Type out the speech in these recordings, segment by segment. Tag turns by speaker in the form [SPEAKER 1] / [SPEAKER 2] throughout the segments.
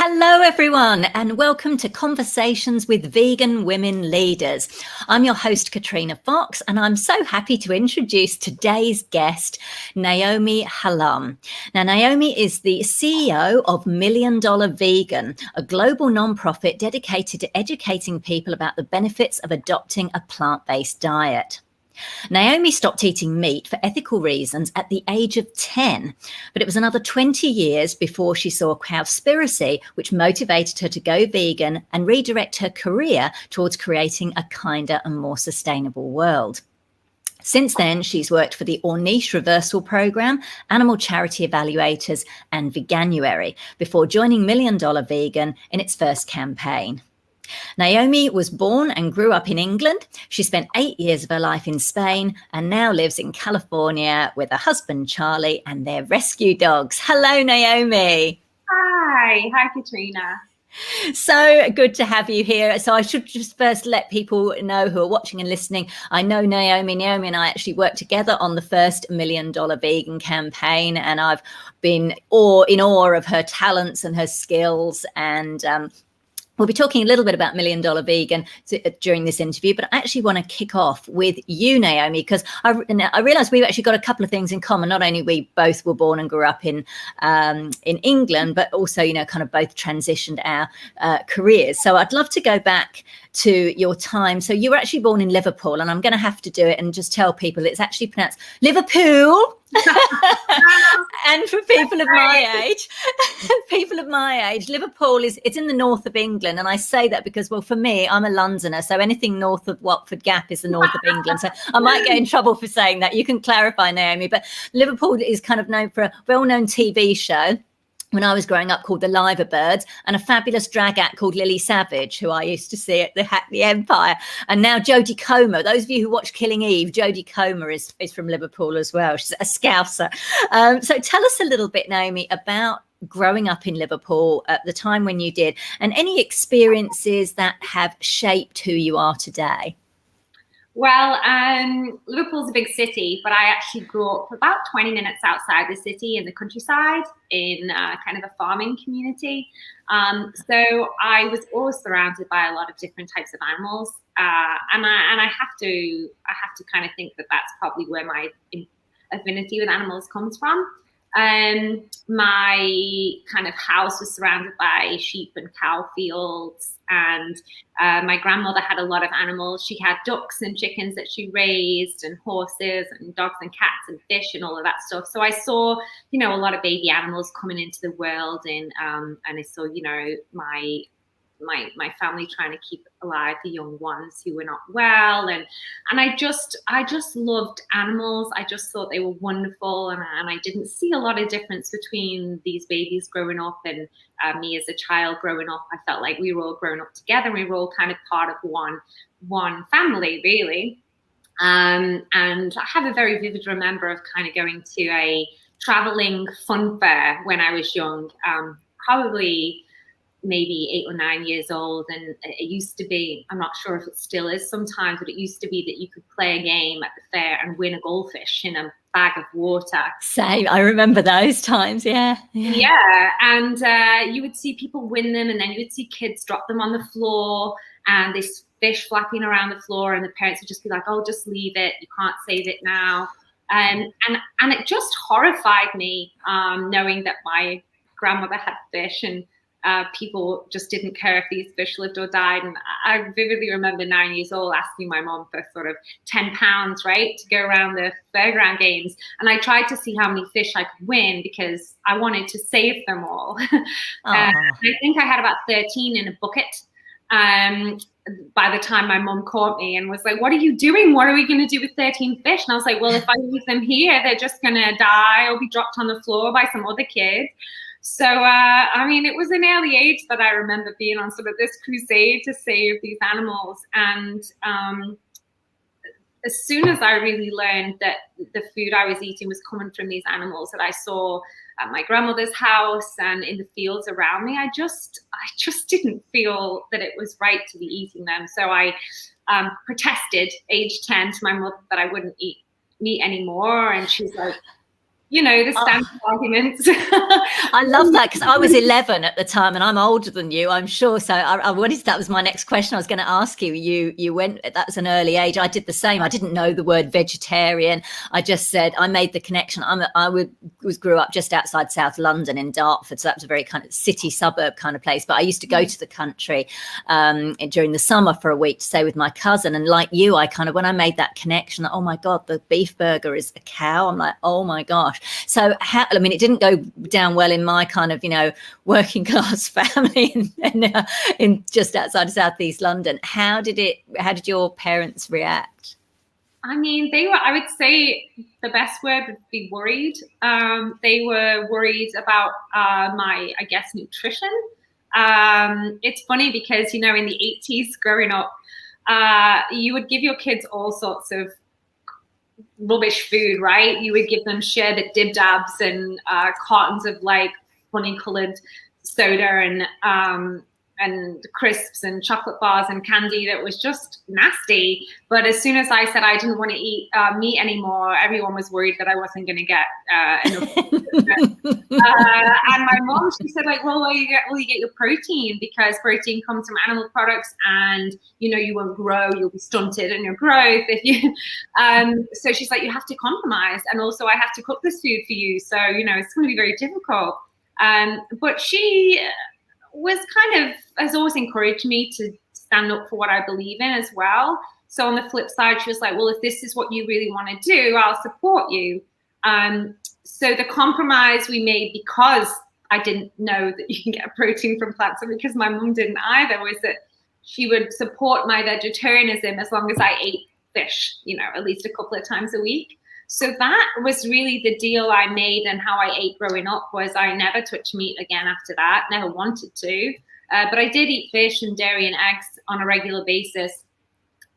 [SPEAKER 1] Hello, everyone, and welcome to Conversations with Vegan Women Leaders. I'm your host, Katrina Fox, and I'm so happy to introduce today's guest, Naomi Hallum. Now, Naomi is the CEO of Million Dollar Vegan, a global nonprofit dedicated to educating people about the benefits of adopting a plant-based diet. Naomi stopped eating meat for ethical reasons at the age of 10, but it was another 20 years before she saw Cowspiracy, which motivated her to go vegan and redirect her career towards creating a kinder and more sustainable world. Since then, she's worked for the Ornish Reversal Program, Animal Charity Evaluators, and Veganuary before joining Million Dollar Vegan in its first campaign. Naomi was born and grew up in England. She spent 8 years of her life in Spain and now lives in California with her husband, Charlie, and their rescue dogs. Hello, Naomi.
[SPEAKER 2] Hi, Katrina.
[SPEAKER 1] So good to have you here. So I should just first let people know who are watching and listening. I know Naomi. Naomi and I actually worked together on the first Million Dollar Vegan campaign, and I've been in awe of her talents and her skills, and we'll be talking a little bit about Million Dollar Vegan during this interview, but I actually want to kick off with you, Naomi, because I realised we've actually got a couple of things in common. Not only we both were born and grew up in England, but also, kind of both transitioned our careers. So I'd love to go back to your time. So you were actually born in Liverpool, and I'm going to have to do it and just tell people it's actually pronounced Liverpool. And for people of my age, Liverpool it's in the north of England. And I say that because, well, for me, I'm a Londoner. So anything north of Watford Gap is the north of England. So I might get in trouble for saying that. You can clarify, Naomi. But Liverpool is kind of known for a well-known TV show when I was growing up called The Liver Birds, and a fabulous drag act called Lily Savage, who I used to see at the Hackney Empire. And now Jodie Comer, those of you who watch Killing Eve, Jodie Comer is from Liverpool as well. She's a Scouser. So tell us a little bit, Naomi, about growing up in Liverpool at the time when you did, and any experiences that have shaped who you are today.
[SPEAKER 2] Well, Liverpool's a big city, but I actually grew up about 20 minutes outside the city in the countryside in kind of a farming community. So I was always surrounded by a lot of different types of animals. And I have to kind of think that that's probably where my affinity with animals comes from. My kind of house was surrounded by sheep and cow fields, and my grandmother had a lot of animals. She had ducks and chickens that she raised, and horses and dogs and cats and fish and all of that stuff. So I saw, a lot of baby animals coming into the world, and I saw, my family trying to keep alive the young ones who were not well, and I just loved animals. I just thought they were wonderful, and I didn't see a lot of difference between these babies growing up and me as a child growing up. I felt like we were all growing up together. We were all kind of part of one family, really. And I have a very vivid remember of kind of going to a traveling fun fair when I was young, probably maybe 8 or 9 years old, and it used to be, I'm not sure if it still is sometimes, but it used to be that you could play a game at the fair and win a goldfish in a bag of water.
[SPEAKER 1] Same, I remember those times. Yeah,
[SPEAKER 2] and you would see people win them, and then you would see kids drop them on the floor, and this fish flapping around the floor, and the parents would just be like, oh, just leave it, you can't save it now. And it just horrified me, knowing that my grandmother had fish, and people just didn't care if these fish lived or died. And I vividly remember 9 years old asking my mom for sort of £10, right, to go around the fairground games. And I tried to see how many fish I could win because I wanted to save them all. I think I had about 13 in a bucket by the time my mom caught me and was like, what are you doing? What are we going to do with 13 fish? And I was like, well, if I leave them here, they're just going to die or be dropped on the floor by some other kids. So, it was an early age that I remember being on sort of this crusade to save these animals. And as soon as I really learned that the food I was eating was coming from these animals that I saw at my grandmother's house and in the fields around me, I just didn't feel that it was right to be eating them. So I protested, age 10, to my mother that I wouldn't eat meat anymore. And she's like, the standard arguments.
[SPEAKER 1] I love that, because I was 11 at the time, and I'm older than you, I'm sure. So that was my next question I was going to ask you. You went, that was an early age. I did the same. I didn't know the word vegetarian. I just said, I made the connection. Grew up just outside South London in Dartford. So that was a very kind of city suburb kind of place. But I used to go to the country during the summer for a week to stay with my cousin. And like you, I kind of, when I made that connection, oh my God, the beef burger is a cow. I'm like, oh my gosh. So it didn't go down well in my kind of, working class family in just outside of Southeast London. How did your parents react?
[SPEAKER 2] I would say the best word would be worried. They were worried about my, I guess, nutrition. It's funny because, in the 80s growing up, you would give your kids all sorts of rubbish food, right? You would give them sherbet dib dabs and cartons of like funny colored soda and crisps and chocolate bars and candy that was just nasty. But as soon as I said I didn't want to eat meat anymore, everyone was worried that I wasn't going to get enough. And my mom, she said, like, well, you get your protein, because protein comes from animal products, and you won't grow, you'll be stunted in your growth if you. So she's like, you have to compromise, and also I have to cook this food for you, so it's going to be very difficult. But she was has always encouraged me to stand up for what I believe in as well. So on the flip side, she was like, well, if this is what you really want to do, I'll support you. So the compromise we made, because I didn't know that you can get protein from plants, and because my mum didn't either, was that she would support my vegetarianism as long as I ate fish, at least a couple of times a week. So that was really the deal I made, and how I ate growing up was I never touched meat again after that, never wanted to. But I did eat fish and dairy and eggs on a regular basis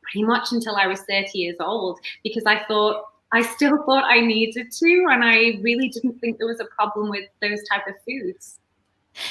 [SPEAKER 2] pretty much until I was 30 years old, because I still thought I needed to, and I really didn't think there was a problem with those type of foods.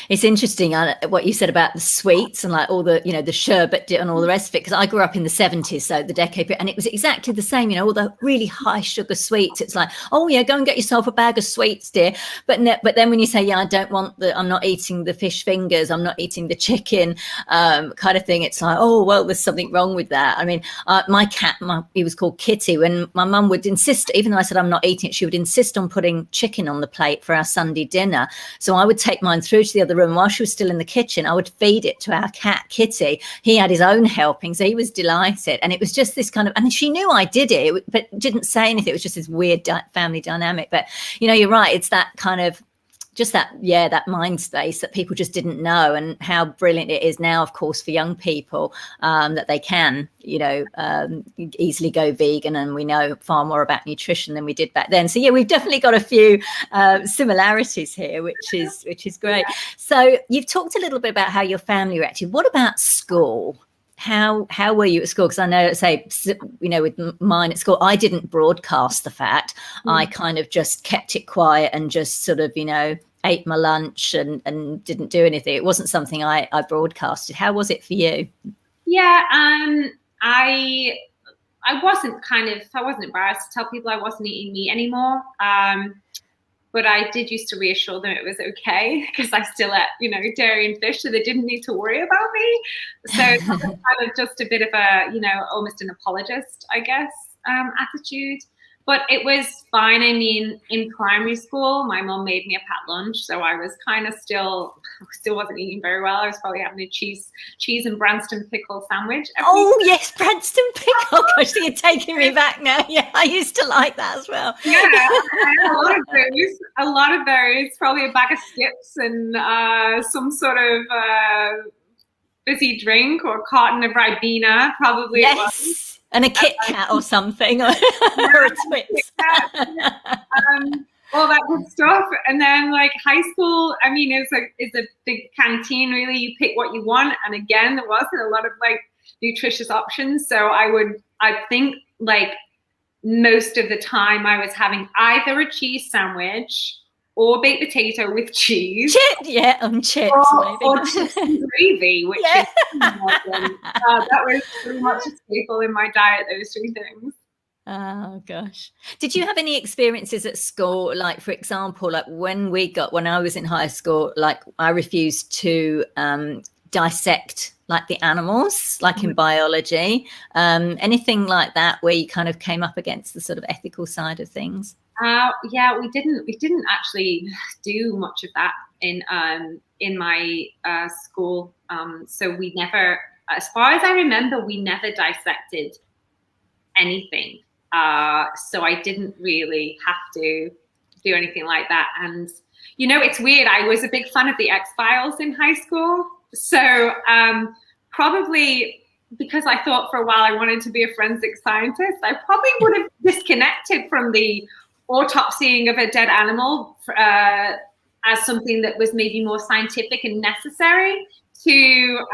[SPEAKER 1] It's interesting what you said about the sweets and like all the, the sherbet and all the rest of it, because I grew up in the 70s, so the decade, and it was exactly the same, all the really high sugar sweets. It's like, oh yeah, go and get yourself a bag of sweets, dear. But then when you say, yeah, I don't want I'm not eating the fish fingers, I'm not eating the chicken kind of thing, it's like, oh, well, there's something wrong with that. I mean, my cat, he was called Kitty, when my mum would insist, even though I said I'm not eating it, she would insist on putting chicken on the plate for our Sunday dinner. So I would take mine through to the other room while she was still in the kitchen. I would feed it to our cat Kitty. He had his own helping, so he was delighted. And it was just this kind of, and she knew I did it, but didn't say anything. It was just this weird family dynamic. But you're right, it's that kind of just that mind space that people just didn't know, and how brilliant it is now, of course, for young people that they can, easily go vegan, and we know far more about nutrition than we did back then. So yeah, we've definitely got a few similarities here, which is great. Yeah. So you've talked a little bit about how your family reacted. What about school? How were you at school? Because I know, with mine at school, I didn't broadcast the fact. I kind of just kept it quiet and just sort of, ate my lunch and didn't do anything. It wasn't something I broadcasted. How was it for you?
[SPEAKER 2] Yeah, I wasn't embarrassed to tell people I wasn't eating meat anymore. But I did used to reassure them it was okay, because I still ate, dairy and fish, so they didn't need to worry about me. So it was kind of just a bit of a, almost an apologist, I guess, attitude. But it was fine. I mean, in primary school, my mom made me a packed lunch, so I was kind of still wasn't eating very well. I was probably having a cheese and Branston pickle sandwich.
[SPEAKER 1] Oh yes, Branston pickle. Oh gosh, you're taking me back now. Yeah, I used to like that as well.
[SPEAKER 2] Yeah, a lot of those. Probably a bag of skips and some sort of fizzy drink or carton of Ribena, probably.
[SPEAKER 1] Yes. And a Kit Kat or something, or a Twix.
[SPEAKER 2] All that good stuff. And then like high school, I mean, it's a big canteen, really. You pick what you want. And again, there wasn't a lot of like nutritious options. So I think like most of the time I was having either a cheese sandwich or baked potato with cheese.
[SPEAKER 1] Yeah, chips.
[SPEAKER 2] Or chips and gravy, which is that was pretty much a staple in my diet, those three things.
[SPEAKER 1] Oh gosh. Did you have any experiences at school? Like, for example, like when I was in high school, like I refused to dissect like the animals, like in biology. Anything like that where you kind of came up against the sort of ethical side of things?
[SPEAKER 2] Yeah, we didn't actually do much of that in my school. So we never, as far as I remember, we never dissected anything. So I didn't really have to do anything like that. And it's weird. I was a big fan of the X-Files in high school. So probably because I thought for a while I wanted to be a forensic scientist, I probably would have disconnected from the autopsying of a dead animal as something that was maybe more scientific and necessary to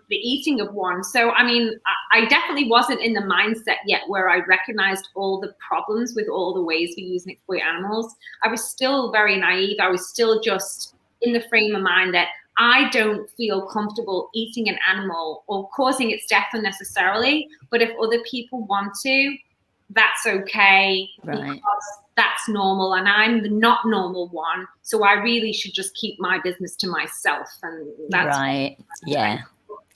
[SPEAKER 2] the eating of one. So, I mean, I definitely wasn't in the mindset yet where I recognized all the problems with all the ways we use and exploit animals. I was still very naive. I was still just in the frame of mind that I don't feel comfortable eating an animal or causing its death unnecessarily. But if other people want to, that's okay,
[SPEAKER 1] Right.
[SPEAKER 2] because that's normal and I'm the not normal one. So I really should just keep my business to myself. And that's
[SPEAKER 1] right. Yeah.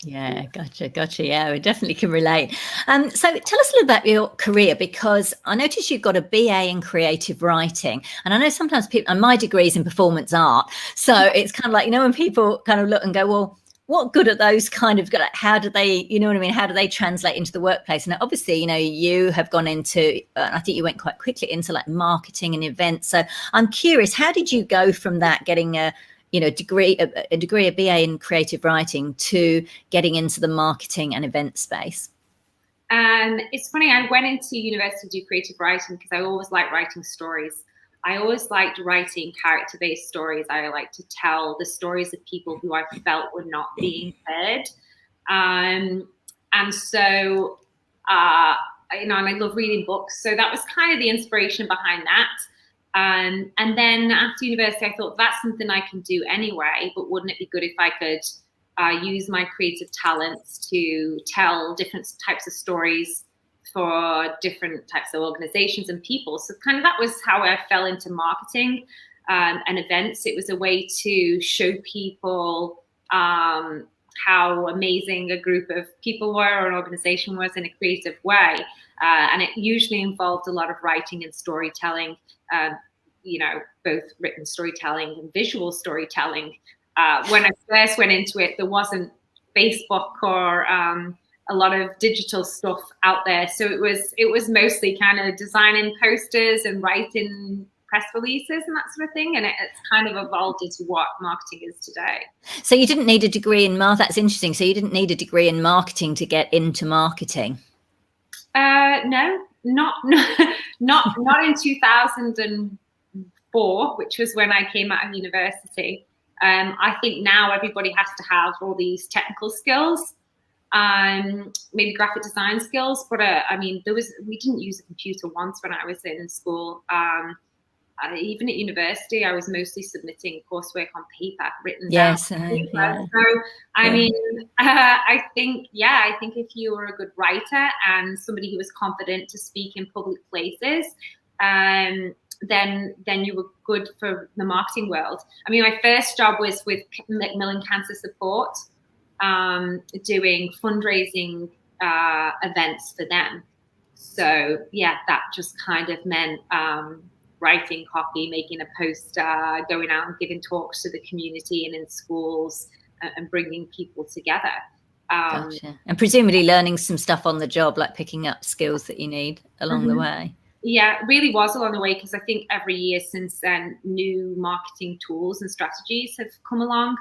[SPEAKER 1] Yeah, gotcha. Yeah, we definitely can relate. So tell us a little about your career, because I noticed you've got a BA in creative writing. And I know sometimes people, and my degree is in performance art. So it's kind of like, when people kind of look and go, well, what good are those kind of, how do they, what I mean? How do they translate into the workplace? And obviously, you have gone into, I think you went quite quickly into like marketing and events. So I'm curious, how did you go from that, getting a degree, a degree, a BA in creative writing, to getting into the marketing and event space?
[SPEAKER 2] And it's funny, I went into university to do creative writing because I always liked writing stories. I always liked writing character-based stories. I like to tell the stories of people who I felt were not being heard. And so, and I love reading books. So that was kind of the inspiration behind that. And then after university, I thought that's something I can do anyway, but wouldn't it be good if I could use my creative talents to tell different types of stories for different types of organizations and people. So kind of that was how I fell into marketing and events. It was a way to show people how amazing a group of people were or an organization was in a creative way. And it usually involved a lot of writing and storytelling, both written storytelling and visual storytelling. When I first went into it, there wasn't Facebook or a lot of digital stuff out there. So it was mostly kind of designing posters and writing press releases and that sort of thing. And it's kind of evolved into what marketing is today.
[SPEAKER 1] So you didn't need a degree in that's interesting. So you didn't need a degree in marketing to get into marketing?
[SPEAKER 2] No, not in 2004, which was when I came out of university. I think now everybody has to have all these technical skills, maybe graphic design skills. But I mean, we didn't use a computer once when I was in school. Even at university, I was mostly submitting coursework on paper, written down.
[SPEAKER 1] Yes. Yeah.
[SPEAKER 2] So, I mean, I think if you were a good writer and somebody who was confident to speak in public places, then you were good for the marketing world. I mean, my first job was with Macmillan Cancer Support, doing fundraising events for them. So yeah, that just kind of meant writing copy, making a poster, going out and giving talks to the community and in schools, and bringing people together.
[SPEAKER 1] Gotcha. And presumably learning some stuff on the job, like picking up skills that you need along the way.
[SPEAKER 2] Yeah, it really was along the way, because I think every year since then, new marketing tools and strategies have come along.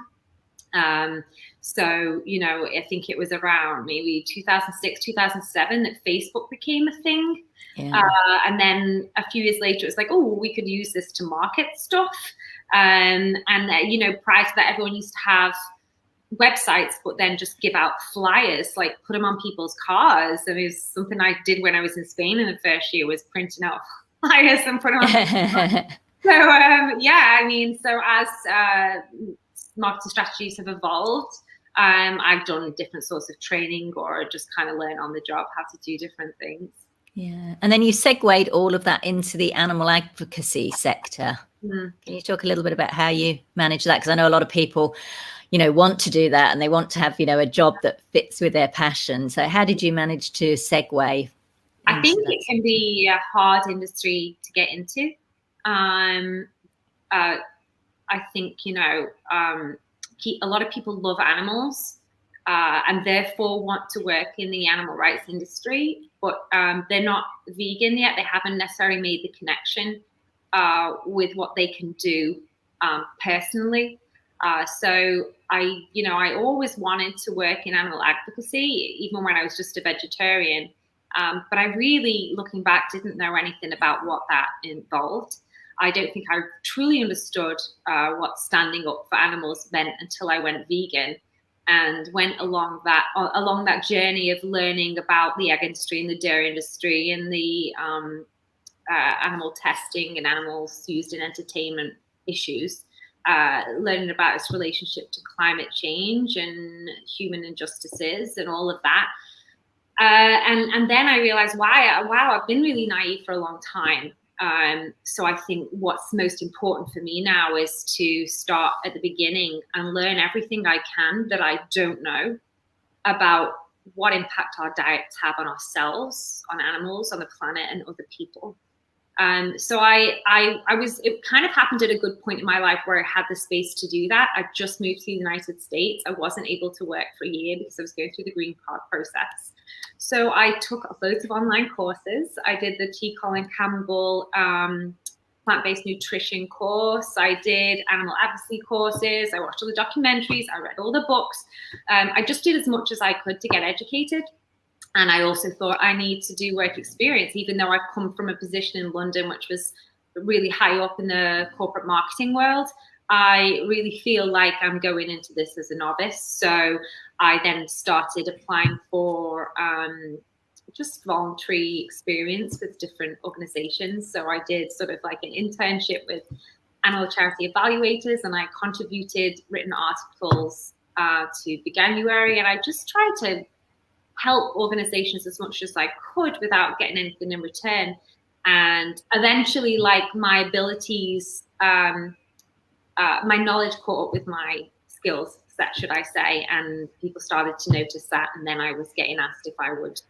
[SPEAKER 2] So, I think it was around maybe 2006, 2007 that Facebook became a thing. Yeah. And then a few years later, it was like, oh, we could use this to market stuff. And prior to that, everyone used to have websites, but then just give out flyers, like put them on people's cars. And it was something I did when I was in Spain in the first year, was printing out flyers and putting them on. So as marketing strategies have evolved, I've done different sorts of training or just kind of learn on the job how to do different things.
[SPEAKER 1] Yeah. And then you segued all of that into the animal advocacy sector.
[SPEAKER 2] Mm.
[SPEAKER 1] Can you talk a little bit about how you manage that? Because I know a lot of people, want to do that and they want to have, a job that fits with their passion. So how did you manage to segue?
[SPEAKER 2] I think it can be a hard industry to get into. I think, a lot of people love animals and therefore want to work in the animal rights industry, but they're not vegan yet. They haven't necessarily made the connection with what they can do personally. So I always wanted to work in animal advocacy, even when I was just a vegetarian. But I really, looking back, didn't know anything about what that involved. I don't think I truly understood what standing up for animals meant until I went vegan and went along that journey of learning about the egg industry and the dairy industry and the animal testing and animals used in entertainment issues, learning about its relationship to climate change and human injustices and all of that. And then I realized, wow, I've been really naive for a long time. So I think what's most important for me now is to start at the beginning and learn everything I can that I don't know about what impact our diets have on ourselves, on animals, on the planet, and other people. So it kind of happened at a good point in my life where I had the space to do that. I just moved to the United States. I wasn't able to work for a year because I was going through the green card process. So I took loads of online courses. I did the T. Colin Campbell plant-based nutrition course. I did animal advocacy courses. I watched all the documentaries. I read all the books. I just did as much as I could to get educated. And I also thought I need to do work experience, even though I've come from a position in London, which was really high up in the corporate marketing world. I really feel like I'm going into this as a novice. So I then started applying for just voluntary experience with different organizations. So I did sort of like an internship with Charity Evaluators, and I contributed written articles to Veganuary. And I just tried to help organizations as much as I could without getting anything in return. And eventually, like, my abilities, my knowledge caught up with my skills set, should I say, and people started to notice that. And then I was getting asked if I would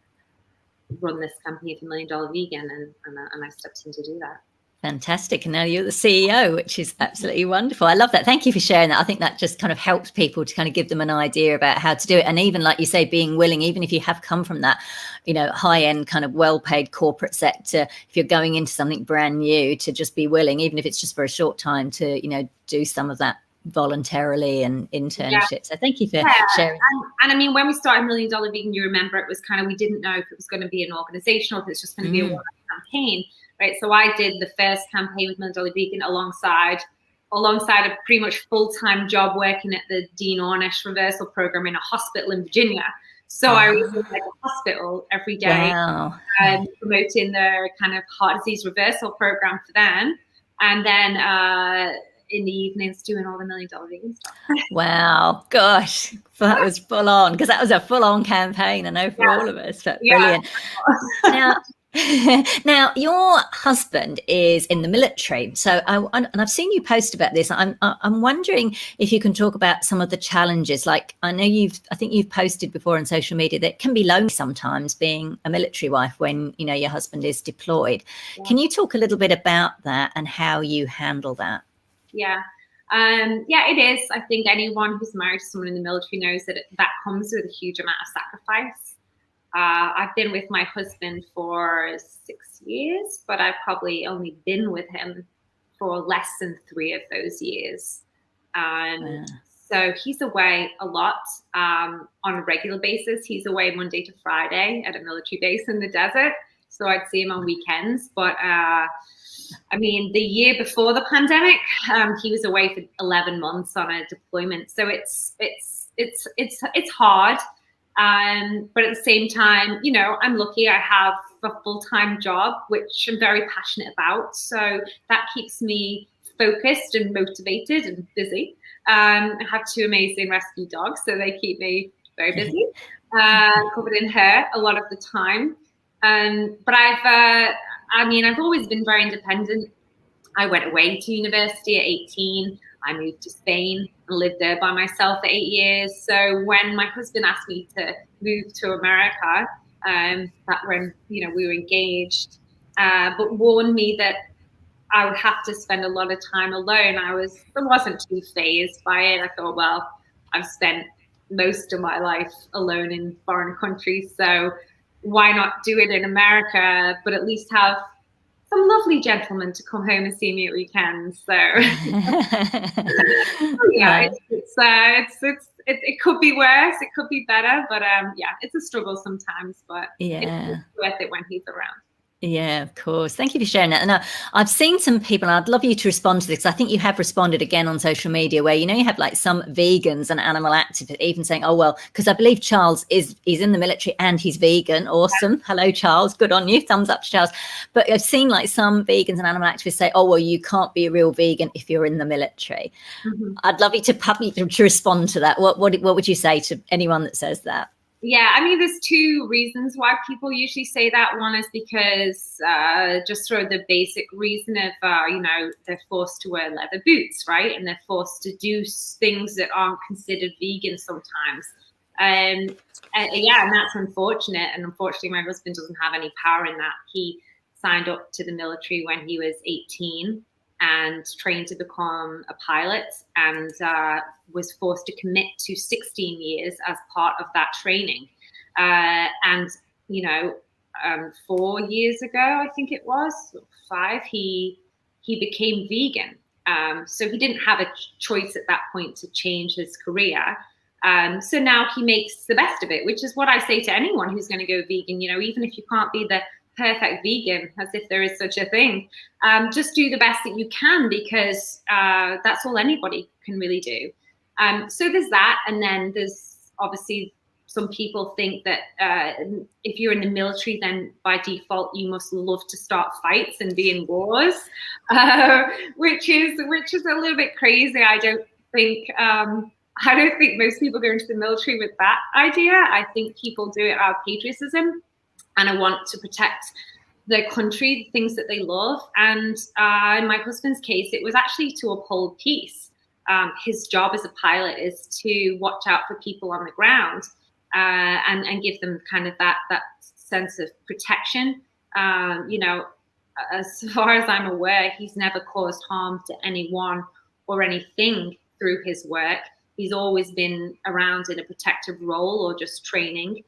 [SPEAKER 2] run this company of $1 Million Vegan, and I stepped in to do that.
[SPEAKER 1] Fantastic. And now you're the CEO, which is absolutely wonderful. I love that. Thank you for sharing that. I think that just kind of helps people to kind of give them an idea about how to do it. And even, like you say, being willing, even if you have come from that, high-end kind of well-paid corporate sector, if you're going into something brand new, to just be willing, even if it's just for a short time, to, do some of that voluntarily and internships. Yeah. So thank you for sharing.
[SPEAKER 2] And I mean, when we started $1 Million Vegan, you remember it was kind of, we didn't know if it was going to be an organization or if it's just going to be a one-off campaign. Right, so I did the first campaign with $1 Million Vegan alongside a pretty much full-time job working at the Ornish Reversal Program in a hospital in Virginia. So I was in like a hospital every day, promoting the kind of heart disease reversal program for them, and then in the evenings doing all the $1 Million Vegan stuff.
[SPEAKER 1] Wow, gosh, that was full on, because that was a full on campaign, I know, for all of us. But brilliant. Now, your husband is in the military, so and I've seen you post about this. I'm wondering if you can talk about some of the challenges. Like, I think you've posted before on social media that it can be lonely sometimes being a military wife when your husband is deployed. Yeah. Can you talk a little bit about that and how you handle that?
[SPEAKER 2] Yeah. It is. I think anyone who's married to someone in the military knows that that comes with a huge amount of sacrifice. I've been with my husband for 6 years, but I've probably only been with him for less than 3 of those years. So he's away a lot on a regular basis. He's away Monday to Friday at a military base in the desert. So I'd see him on weekends. But the year before the pandemic, he was away for 11 months on a deployment. So it's hard. But at the same time, I'm lucky I have a full-time job, which I'm very passionate about. So that keeps me focused and motivated and busy. I have 2 amazing rescue dogs, so they keep me very busy, covered in hair a lot of the time. But I've always been very independent. I went away to university at 18. I moved to Spain and lived there by myself for 8 years. So when my husband asked me to move to America, that when we were engaged, but warned me that I would have to spend a lot of time alone, I wasn't too fazed by it. I thought, well, I've spent most of my life alone in foreign countries, so why not do it in America, but at least have some lovely gentlemen to come home and see me at weekends. So it could be worse, it could be better, but it's a struggle sometimes, but it's worth it when he's around.
[SPEAKER 1] Yeah, of course. Thank you for sharing that. And I've seen some people, and I'd love you to respond to this. I think you have responded again on social media where, you have like some vegans and animal activists even saying, oh, well, because I believe Charles he's in the military and he's vegan. Awesome. Hello, Charles. Good on you. Thumbs up to Charles. But I've seen like some vegans and animal activists say, oh, well, you can't be a real vegan if you're in the military. Mm-hmm. I'd love you to respond to that. What would you say to anyone that says that?
[SPEAKER 2] Yeah, there's two reasons why people usually say that. One is because just sort of the basic reason of, they're forced to wear leather boots, right? And they're forced to do things that aren't considered vegan sometimes. And that's unfortunate. And unfortunately, my husband doesn't have any power in that. He signed up to the military when he was 18 and trained to become a pilot, and was forced to commit to 16 years as part of that training. 4 years ago, I think it was, 5, he became vegan. So he didn't have a choice at that point to change his career. So now he makes the best of it, which is what I say to anyone who's going to go vegan. Even if you can't be the perfect vegan, as if there is such a thing, just do the best that you can, because that's all anybody can really do. So there's that, and then there's obviously some people think that if you're in the military, then by default you must love to start fights and be in wars, which is a little bit crazy. I don't think most people go into the military with that idea. I think people do it out of patriotism, and I want to protect their country, the things that they love. And in my husband's case, it was actually to uphold peace. His job as a pilot is to watch out for people on the ground and give them kind of that sense of protection. As far as I'm aware, he's never caused harm to anyone or anything through his work. He's always been around in a protective role or just training.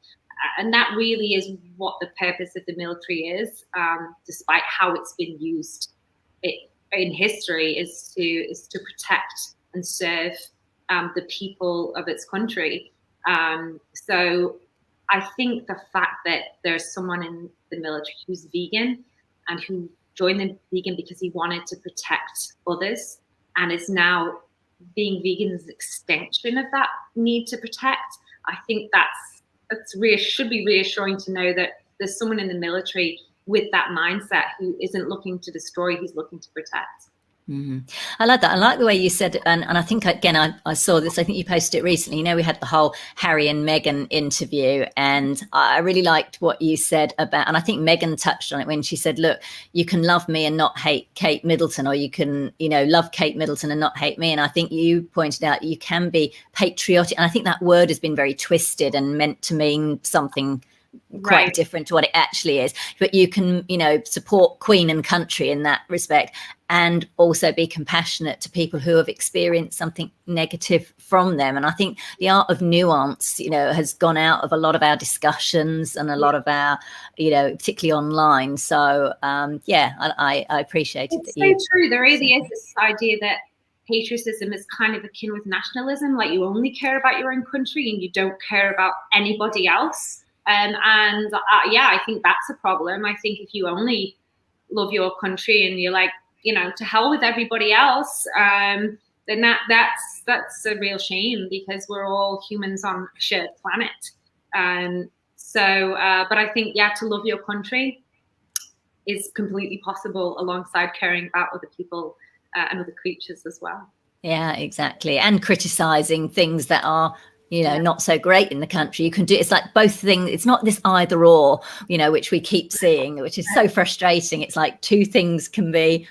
[SPEAKER 2] And that really is what the purpose of the military is, despite how it's been used in history, is to protect and serve the people of its country. So I think the fact that there's someone in the military who's vegan and who joined the vegan because he wanted to protect others, and is now being vegan as an extension of that need to protect, I think should be reassuring to know that there's someone in the military with that mindset who isn't looking to destroy, he's looking to protect.
[SPEAKER 1] Mm-hmm. I like that. I like the way you said it. And I think, again, I saw this, I think you posted it recently. We had the whole Harry and Meghan interview, and I really liked what you said about, and I think Meghan touched on it when she said, look, you can love me and not hate Kate Middleton, or you can, love Kate Middleton and not hate me. And I think you pointed out you can be patriotic. And I think that word has been very twisted and meant to mean something quite different to what it actually is. But you can, support Queen and country in that respect, and also be compassionate to people who have experienced something negative from them. And I think the art of nuance, has gone out of a lot of our discussions and a lot of our, particularly online. So, I appreciate it.
[SPEAKER 2] It's so true. There really is this idea that patriotism is kind of akin with nationalism, like you only care about your own country and you don't care about anybody else. I think that's a problem. I think if you only love your country and you're like, to hell with everybody else, then that's a real shame, because we're all humans on a shared planet. But I think, to love your country is completely possible alongside caring about other people and other creatures as well.
[SPEAKER 1] Yeah, exactly. And criticizing things that are not so great in the country. You can do, it's like both things. It's not this either or, which we keep seeing, which is so frustrating. It's like two things can be,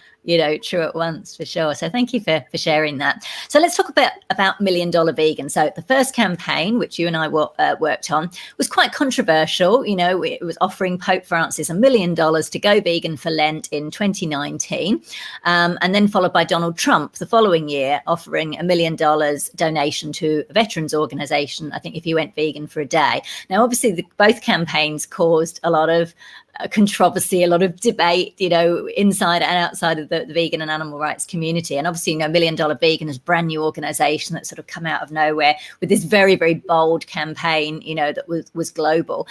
[SPEAKER 1] true at once, for sure. So thank you for sharing that. So let's talk a bit about $1 Million Vegan. So the first campaign, which you and I worked on, was quite controversial. It was offering Pope Francis $1 million to go vegan for Lent in 2019, and then followed by Donald Trump the following year offering $1 million donation to a veterans organization, I think, if you went vegan for a day. Now, obviously, both campaigns caused a lot of controversy, a lot of debate, inside and outside of the vegan and animal rights community. And obviously, $1 Million Vegan is a brand new organization that sort of come out of nowhere with this very, very bold campaign, that was global.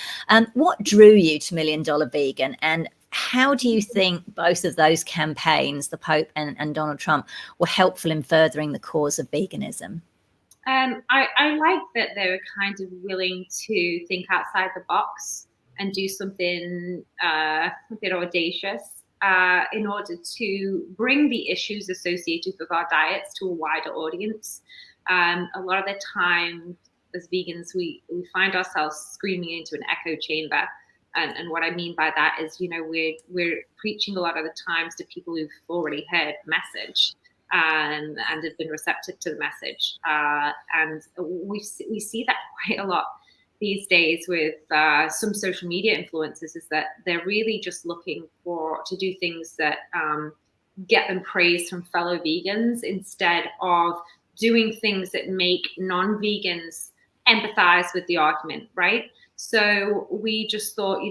[SPEAKER 1] What drew you to $1 Million Vegan, and how do you think both of those campaigns, the Pope and Donald Trump, were helpful in furthering the cause of veganism?
[SPEAKER 2] I like that they were kind of willing to think outside the box and do something a bit audacious in order to bring the issues associated with our diets to a wider audience. A lot of the time, as vegans, we find ourselves screaming into an echo chamber. And what I mean by that is, we're preaching a lot of the times to people who've already heard the message and have been receptive to the message. And we see that quite a lot these days with some social media influencers, is that they're really just looking to do things that get them praise from fellow vegans, instead of doing things that make non-vegans empathize with the argument, right? So we just thought,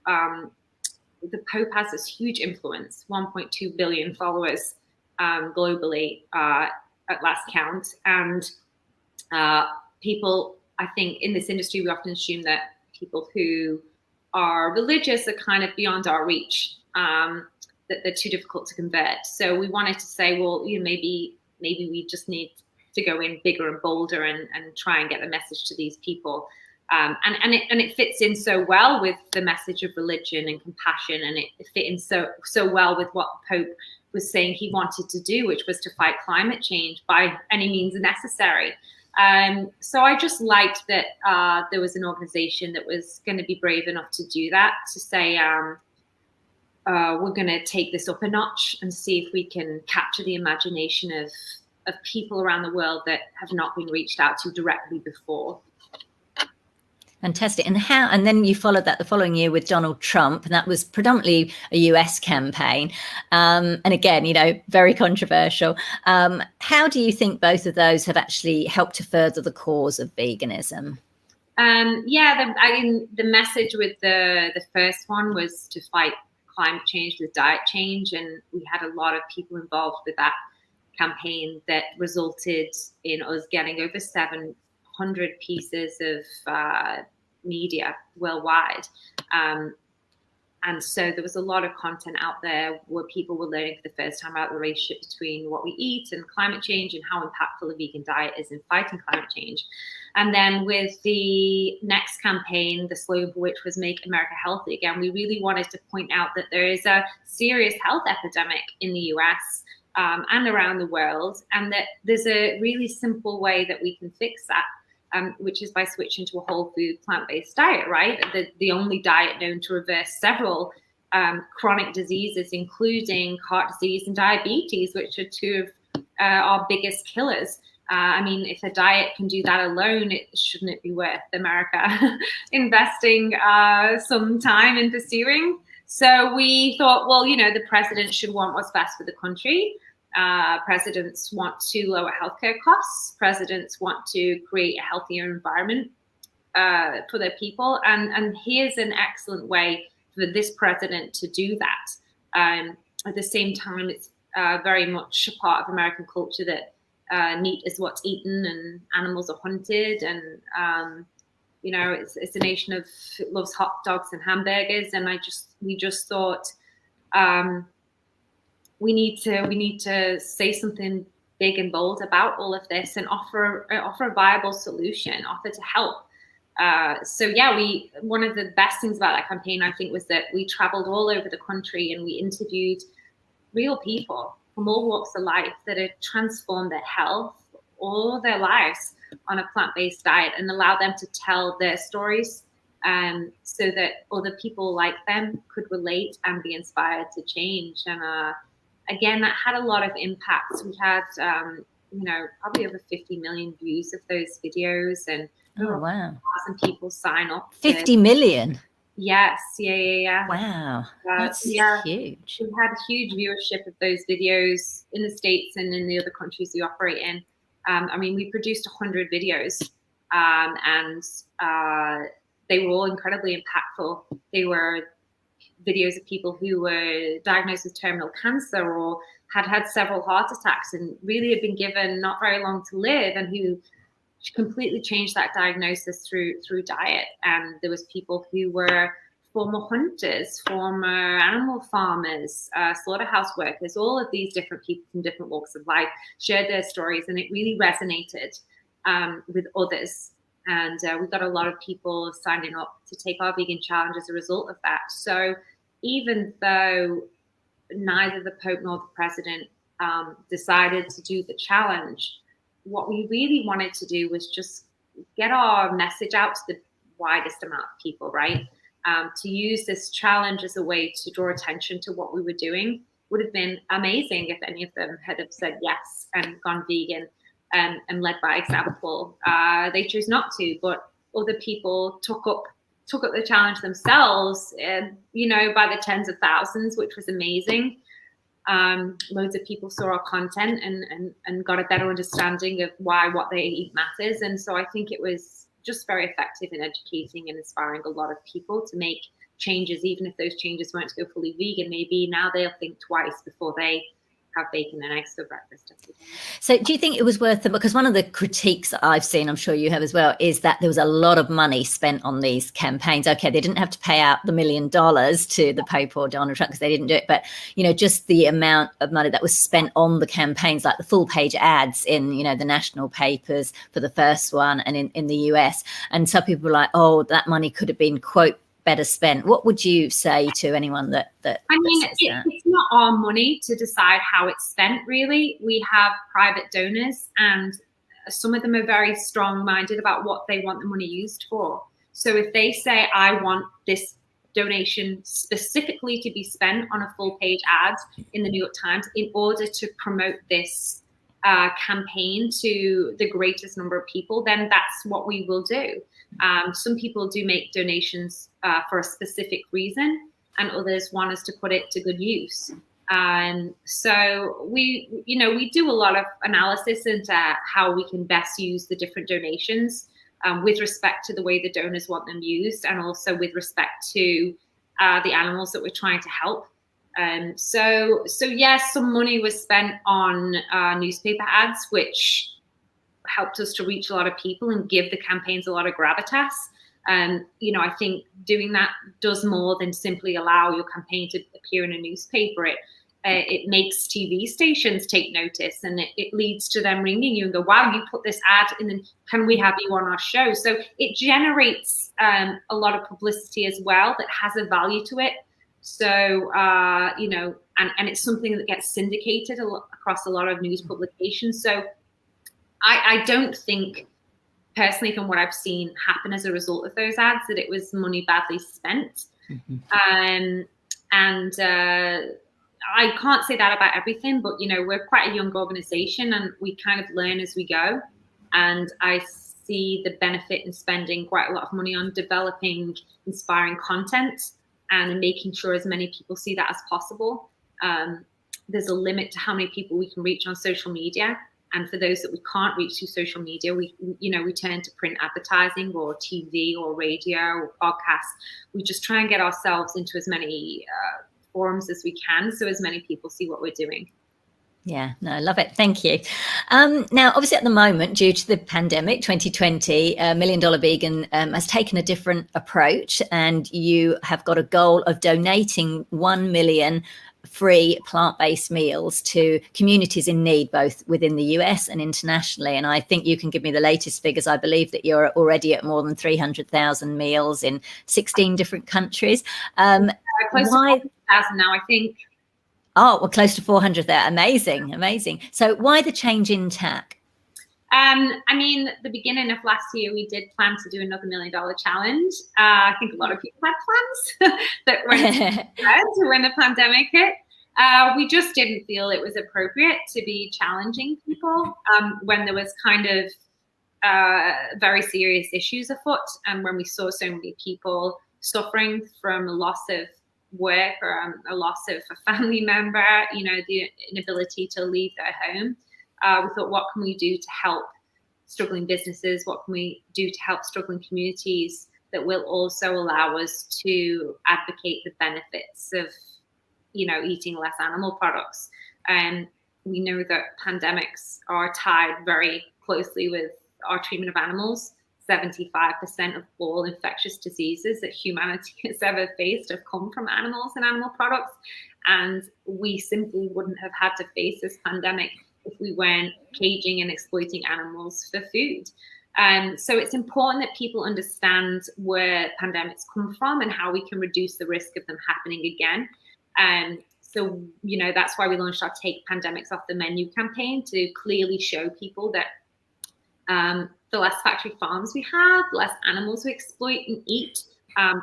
[SPEAKER 2] the Pope has this huge influence, 1.2 billion followers globally at last count. And people, I think in this industry, we often assume that people who are religious are kind of beyond our reach, that they're too difficult to convert. So we wanted to say, well, maybe we just need to go in bigger and bolder and try and get the message to these people. And it fits in so well with the message of religion and compassion, and it fit in so well with what the Pope was saying he wanted to do, which was to fight climate change by any means necessary. So I just liked that there was an organization that was going to be brave enough to do that, to say, we're going to take this up a notch and see if we can capture the imagination of people around the world that have not been reached out to directly before.
[SPEAKER 1] Fantastic. And then you followed that the following year with Donald Trump, and that was predominantly a US campaign. And again, very controversial. How do you think both of those have actually helped to further the cause of veganism? The message with the first one was to fight climate change with diet change. And we had a lot of people involved with that campaign that resulted in us getting over 700 pieces of media worldwide. And so there was a lot of content out there where people were learning for the first time about the relationship between what we eat and climate change, and how impactful a vegan diet is in fighting climate change. And then with the next campaign, the slogan for which was Make America Healthy Again, we really wanted to point out that there is a serious health epidemic in the US and around the world, and that there's a really simple way that we can fix that. Which is by switching to a whole food, plant-based diet, right? The only diet known to reverse several chronic diseases, including heart disease and diabetes, which are two of our biggest killers. If a diet can do that alone, shouldn't it be worth America investing some time in pursuing? So we thought, well, the president should want what's best for the country. Presidents want to lower healthcare costs. Presidents want to create a healthier environment for their people. And here's an excellent way for this president to do that. At the same time, it's very much a part of American culture that meat is what's eaten and animals are hunted. And, it's a nation of loves hot dogs and hamburgers. And we just thought, we need to say something big and bold about all of this and offer a viable solution, offer to help. One of the best things about that campaign, I think, was that we traveled all over the country and we interviewed real people from all walks of life that had transformed their health all their lives
[SPEAKER 2] on a plant-based diet and allow them to tell their stories, so that other people like them could relate and be inspired to change. And again, that had a lot of impact. We had, probably over 50 million views of those videos, and
[SPEAKER 1] oh wow,
[SPEAKER 2] 1,000 people sign up.
[SPEAKER 1] 50 million.
[SPEAKER 2] Yes, yeah.
[SPEAKER 1] Wow, that's huge.
[SPEAKER 2] We had huge viewership of those videos in the States and in the other countries we operate in. We produced 100 videos, and they were all incredibly impactful. They were videos of people who were diagnosed with terminal cancer or had several heart attacks and really had been given not very long to live, and who completely changed that diagnosis through diet. And there was people who were former hunters, former animal farmers, slaughterhouse workers, all of these different people from different walks of life shared their stories, and it really resonated with others. And we got a lot of people signing up to take our vegan challenge as a result of that. So even though neither the Pope nor the President decided to do the challenge, what we really wanted to do was just get our message out to the widest amount of people, right? To use this challenge as a way to draw attention to what we were doing would have been amazing if any of them had have said yes and gone vegan and led by example. They chose not to, but other people took up the challenge themselves, by the tens of thousands, which was amazing. Loads of people saw our content and got a better understanding of why what they eat matters. And so I think it was just very effective in educating and inspiring a lot of people to make changes, even if those changes weren't to go fully vegan. Maybe now they'll think twice before they have bacon and eggs for breakfast.
[SPEAKER 1] So do you think it was worth it? Because one of the critiques that I've seen, I'm sure you have as well, is that there was a lot of money spent on these campaigns. Okay, they didn't have to pay out the $1 million to the Pope or Donald Trump because they didn't do it. But, just the amount of money that was spent on the campaigns, like the full page ads in, the national papers for the first one and in the US. And some people were like, oh, that money could have been, quote, better spent. What would you say to anyone that
[SPEAKER 2] it's not our money to decide how it's spent, really. We have private donors, and some of them are very strong-minded about what they want the money used for. So if they say, I want this donation specifically to be spent on a full-page ad in the New York Times in order to promote this campaign to the greatest number of people, then that's what we will do. Some people do make donations for a specific reason, and others want us to put it to good use. So we do a lot of analysis into how we can best use the different donations with respect to the way the donors want them used, and also with respect to the animals that we're trying to help. So yes, some money was spent on newspaper ads, which helped us to reach a lot of people and give the campaigns a lot of gravitas. I think doing that does more than simply allow your campaign to appear in a newspaper. It makes TV stations take notice, and it leads to them ringing you and go, wow, you put this ad in, and can we have you on our show? So it generates a lot of publicity as well that has a value to it. So, and it's something that gets syndicated across a lot of news publications. So I don't think, personally, from what I've seen happen as a result of those ads, that it was money badly spent. Mm-hmm. I can't say that about everything, but, we're quite a young organization and we kind of learn as we go. And I see the benefit in spending quite a lot of money on developing inspiring content and making sure as many people see that as possible. There's a limit to how many people we can reach on social media. And for those that we can't reach through social media, we turn to print advertising or TV or radio or podcasts. We just try and get ourselves into as many forums as we can, so as many people see what we're doing.
[SPEAKER 1] Yeah, no, I love it. Thank you. Now, obviously, at the moment, due to the pandemic, 2020, $1 Million Vegan has taken a different approach, and you have got a goal of donating 1 million free plant-based meals to communities in need, both within the US and internationally. And I think you can give me the latest figures. I believe that you're already at more than 300,000 meals in 16 different countries.
[SPEAKER 2] Close to 400,000 now, I think.
[SPEAKER 1] Oh, well, close to 400 there. Amazing. So why the change in tack?
[SPEAKER 2] I mean, the beginning of last year, we did plan to do another $1 million challenge. I think a lot of people had plans that went when the pandemic hit. We just didn't feel it was appropriate to be challenging people when there was kind of very serious issues afoot, and when we saw so many people suffering from a loss of work or a loss of a family member, you know, the inability to leave their home. We thought, what can we do to help struggling businesses? What can we do to help struggling communities that will also allow us to advocate the benefits of, you know, eating less animal products? And we know that pandemics are tied very closely with our treatment of animals. 75% of all infectious diseases that humanity has ever faced have come from animals and animal products. And we simply wouldn't have had to face this pandemic if we weren't caging and exploiting animals for food. So it's important that people understand where pandemics come from and how we can reduce the risk of them happening again. So, you know, that's why we launched our Take Pandemics Off the Menu campaign, to clearly show people that the less factory farms we have, the less animals we exploit and eat,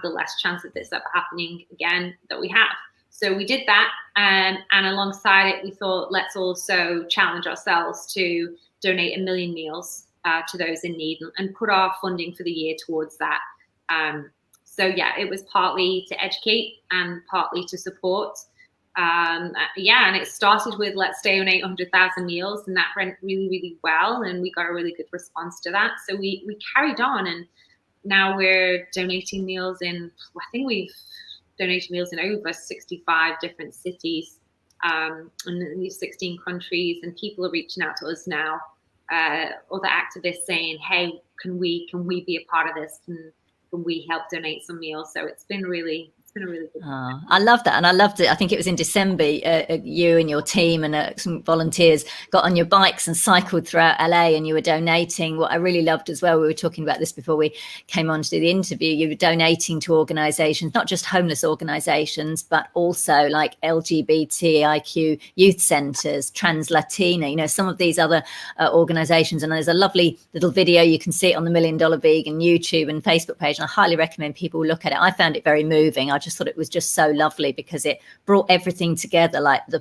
[SPEAKER 2] the less chance of this ever happening again that we have. So we did that, and alongside it, we thought, let's also challenge ourselves to donate 1 million meals to those in need and put our funding for the year towards that. So yeah, it was partly to educate and partly to support. And it started with, let's donate 100,000 meals, and that went really, really well, and we got a really good response to that. So we carried on, and now we're donating meals in, I think we've donated meals in over 65 different cities, in 16 countries, and people are reaching out to us now, other activists saying, hey, can we be a part of this? Can we help donate some meals? So it's been a really good.
[SPEAKER 1] Oh, I love that. And I loved it. I think it was in December, you and your team and some volunteers got on your bikes and cycled throughout LA, and you were donating. What I really loved as well, we were talking about this before we came on to do the interview, you were donating to organizations, not just homeless organizations, but also like LGBTIQ youth centers, trans Latina, you know, some of these other organizations. And there's a lovely little video, you can see it on the $1 Million Vegan YouTube and Facebook page, and I highly recommend people look at it. I found it very moving. I just thought it was just so lovely because it brought everything together, like the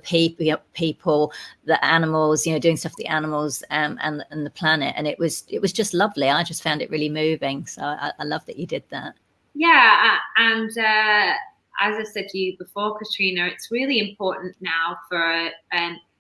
[SPEAKER 1] people, the animals, you know, doing stuff for the animals and the planet. And it was just lovely. I just found it really moving. So I love that you did that.
[SPEAKER 2] Yeah. And as I said to you before, Katrina, it's really important now for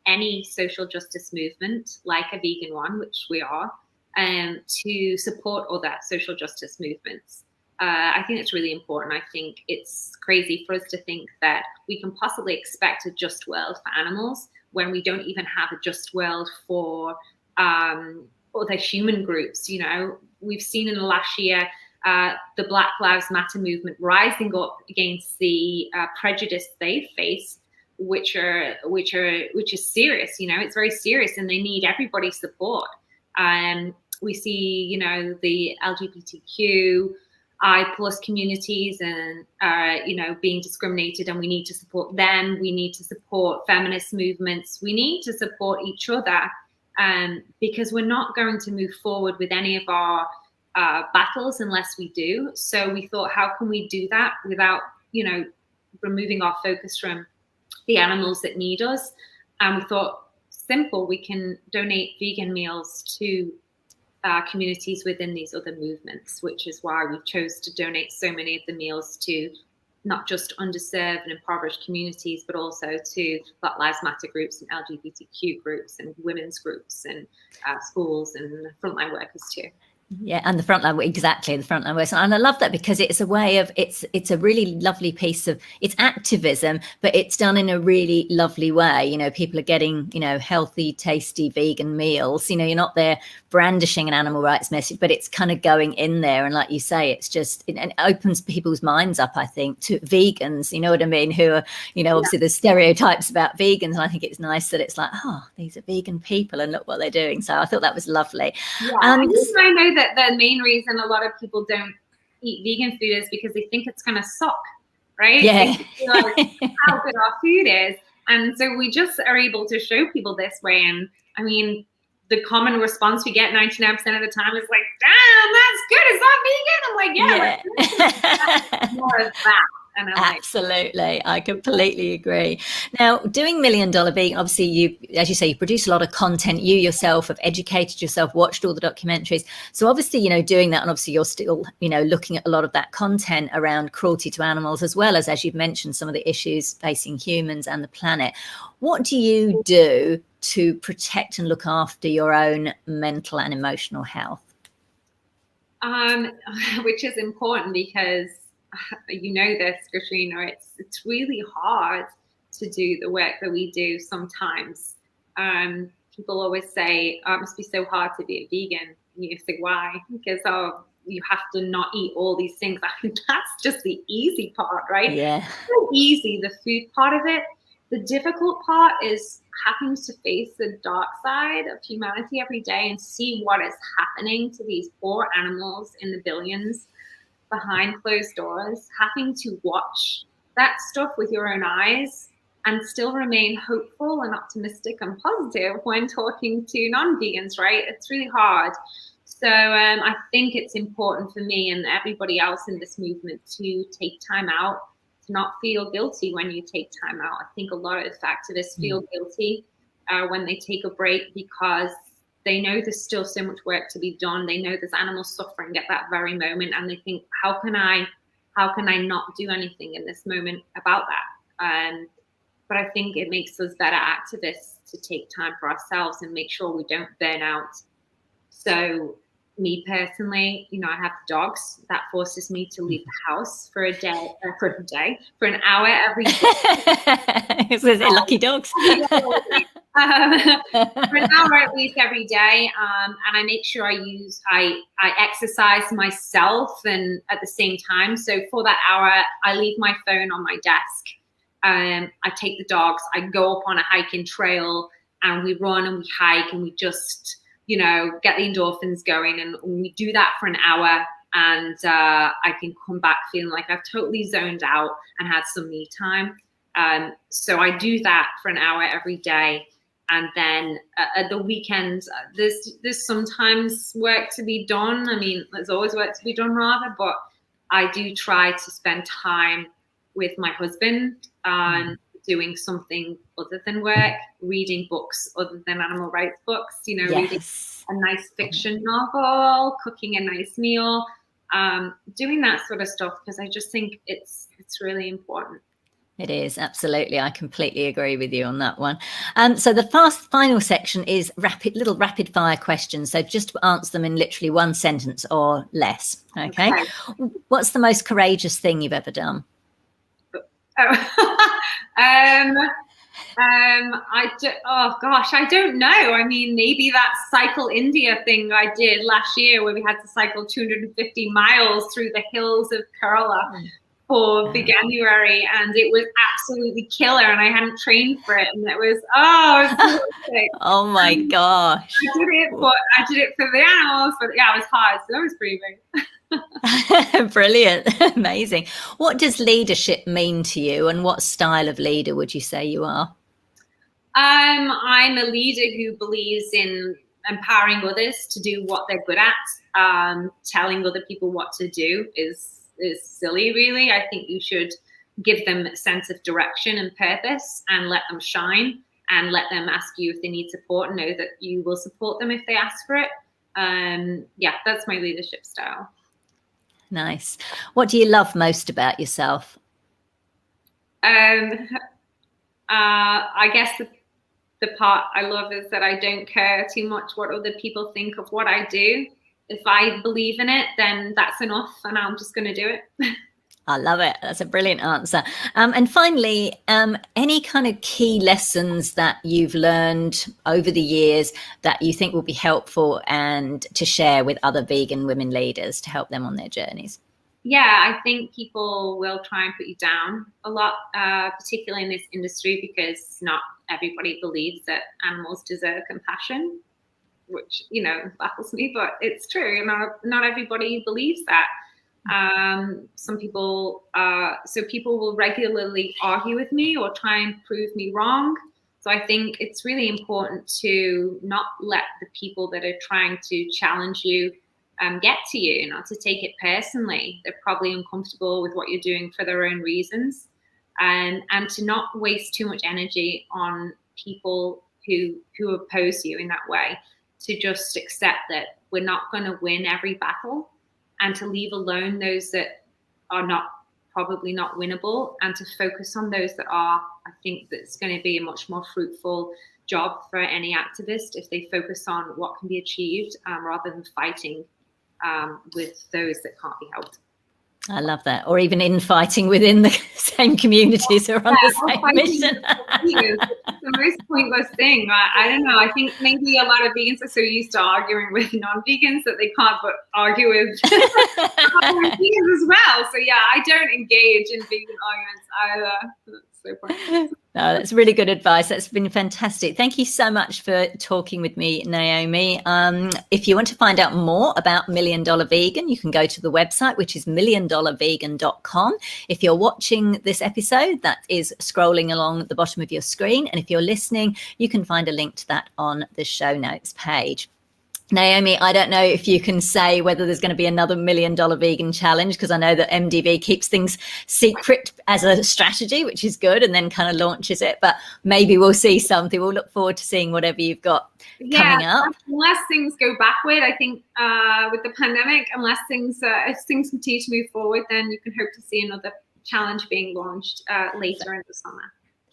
[SPEAKER 2] any social justice movement, like a vegan one, which we are, to support other social justice movements. I think it's really important. I think it's crazy for us to think that we can possibly expect a just world for animals when we don't even have a just world for other human groups. You know, we've seen in the last year the Black Lives Matter movement rising up against the prejudice they face, which is serious. You know, it's very serious, and they need everybody's support. We see, you know, the LGBTQ plus communities and you know, being discriminated, and we need to support them. We need to support feminist movements. We need to support each other, because we're not going to move forward with any of our battles unless we do. So we thought, how can we do that without, you know, removing our focus from the animals that need us? And we thought, simple, we can donate vegan meals to communities within these other movements, which is why we chose to donate so many of the meals to not just underserved and impoverished communities, but also to Black Lives Matter groups and LGBTQ groups and women's groups and schools and frontline workers too.
[SPEAKER 1] Yeah, and the frontline, exactly, the frontline workers. And I love that because it's a way of, it's a really lovely piece of, it's activism, but it's done in a really lovely way. You know, people are getting, you know, healthy, tasty vegan meals. You know, you're not there brandishing an animal rights message, but it's kind of going in there. And like you say, it's just, it opens people's minds up, I think, to vegans, you know what I mean, who are, you know, obviously there's stereotypes about vegans. And I think it's nice that it's like, oh, these are vegan people and look what they're doing. So I thought that was lovely.
[SPEAKER 2] Yeah, I know that the main reason a lot of people don't eat vegan food is because they think it's going to suck, right?
[SPEAKER 1] Yeah.
[SPEAKER 2] Like how good our food is. And so we just are able to show people this way. And I mean, the common response we get 99% of the time is like, damn, that's good. It's not vegan. I'm like, yeah. More of that. And I'm
[SPEAKER 1] absolutely. I completely agree. Now, doing $1 Million Vegan, obviously you, as you say, you produce a lot of content. You yourself have educated yourself, watched all the documentaries. So obviously, you know, doing that, and obviously you're still, you know, looking at a lot of that content around cruelty to animals, as well as you've mentioned, some of the issues facing humans and the planet. What do you do to protect and look after your own mental and emotional health?
[SPEAKER 2] Which is important because you know this, Katrina, it's really hard to do the work that we do sometimes. People always say, oh, it must be so hard to be a vegan. And you say, why? Because, you have to not eat all these things. I think that's just the easy part, right?
[SPEAKER 1] Yeah.
[SPEAKER 2] It's so easy, the food part of it. The difficult part is having to face the dark side of humanity every day and see what is happening to these poor animals in the billions behind closed doors, having to watch that stuff with your own eyes and still remain hopeful and optimistic and positive when talking to non-vegans, right? It's really hard. So I think it's important for me and everybody else in this movement to take time out, to not feel guilty when you take time out. I think a lot of activists feel guilty when they take a break because they know there's still so much work to be done. They know there's animals suffering at that very moment, and they think, how can I not do anything in this moment about that? But I think it makes us better activists to take time for ourselves and make sure we don't burn out. So me personally, you know, I have dogs. That forces me to leave the house for an hour every day.
[SPEAKER 1] Is it lucky dogs?
[SPEAKER 2] For an hour at least every day, and I make sure I exercise myself, and at the same time. So for that hour, I leave my phone on my desk. I take the dogs. I go up on a hiking trail, and we run and we hike, and we just, you know, get the endorphins going, and we do that for an hour. And I can come back feeling like I've totally zoned out and had some me time. So I do that for an hour every day. And then at the weekends, there's sometimes work to be done. I mean, there's always work to be done, rather, but I do try to spend time with my husband, doing something other than work, reading books other than animal rights books, you know, reading a nice fiction novel, cooking a nice meal, doing that sort of stuff, because I just think it's really important.
[SPEAKER 1] It is, absolutely. I completely agree with you on that one. So the final section is little rapid fire questions. So just answer them in literally one sentence or less. Okay. What's the most courageous thing you've ever done?
[SPEAKER 2] I don't know. I mean, maybe that Cycle India thing I did last year, where we had to cycle 250 miles through the hills of Kerala for Veganuary, and it was absolutely killer, and I hadn't trained for it, and it was
[SPEAKER 1] oh my gosh.
[SPEAKER 2] I did it for the animals, but yeah, it was hard, so that was pretty big.
[SPEAKER 1] Brilliant. Amazing. What does leadership mean to you, and what style of leader would you say you are?
[SPEAKER 2] I'm a leader who believes in empowering others to do what they're good at. Telling other people what to do is silly, really. I think you should give them a sense of direction and purpose and let them shine, and let them ask you if they need support, and know that you will support them if they ask for it. Yeah, that's my leadership style.
[SPEAKER 1] Nice. What do you love most about yourself?
[SPEAKER 2] I guess the part I love is that I don't care too much what other people think of what I do. If I believe in it, then that's enough, and I'm just going to do it.
[SPEAKER 1] I love it. That's a brilliant answer. And finally, any kind of key lessons that you've learned over the years that you think will be helpful and to share with other vegan women leaders to help them on their journeys?
[SPEAKER 2] Yeah, I think people will try and put you down a lot, particularly in this industry, because not everybody believes that animals deserve compassion, which, you know, baffles me, but it's true. Not everybody believes that. Some people, so people will regularly argue with me or try and prove me wrong. So I think it's really important to not let the people that are trying to challenge you get to you, not to take it personally. They're probably uncomfortable with what you're doing for their own reasons, and to not waste too much energy on people who oppose you in that way, to just accept that we're not going to win every battle, and to leave alone those that are probably not winnable, and to focus on those that are. I think that's going to be a much more fruitful job for any activist if they focus on what can be achieved rather than fighting with those that can't be helped.
[SPEAKER 1] I love that. Or even infighting within the same communities or on the same mission.
[SPEAKER 2] It's the most pointless thing. I don't know. I think maybe a lot of vegans are so used to arguing with non-vegans that they can't but argue with vegans as well. So yeah, I don't engage in vegan arguments either. That's so pointless.
[SPEAKER 1] No, that's really good advice. That's been fantastic. Thank you so much for talking with me, Naomi. If you want to find out more about $1 Million Vegan, you can go to the website, which is milliondollarvegan.com. If you're watching this episode, that is scrolling along at the bottom of your screen. And if you're listening, you can find a link to that on the show notes page. Naomi, I don't know if you can say whether there's going to be another $1 Million Vegan Challenge, because I know that MDV keeps things secret as a strategy, which is good, and then kind of launches it. But maybe we'll see something. We'll look forward to seeing whatever you've got coming up.
[SPEAKER 2] Unless things go backward, I think with the pandemic, if things continue to move forward, then you can hope to see another challenge being launched later in the summer.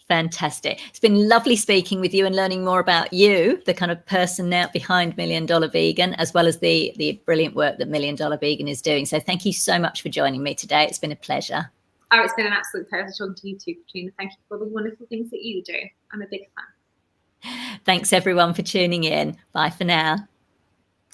[SPEAKER 1] Fantastic. It's been lovely speaking with you and learning more about you, the kind of person now behind $1 Million Vegan, as well as the brilliant work that $1 Million Vegan is doing. So thank you so much for joining me today. It's been a pleasure.
[SPEAKER 2] Oh, it's been an absolute pleasure talking to you too, Katrina. Thank you for the wonderful things that you do. I'm a big fan.
[SPEAKER 1] Thanks everyone for tuning in. Bye for now.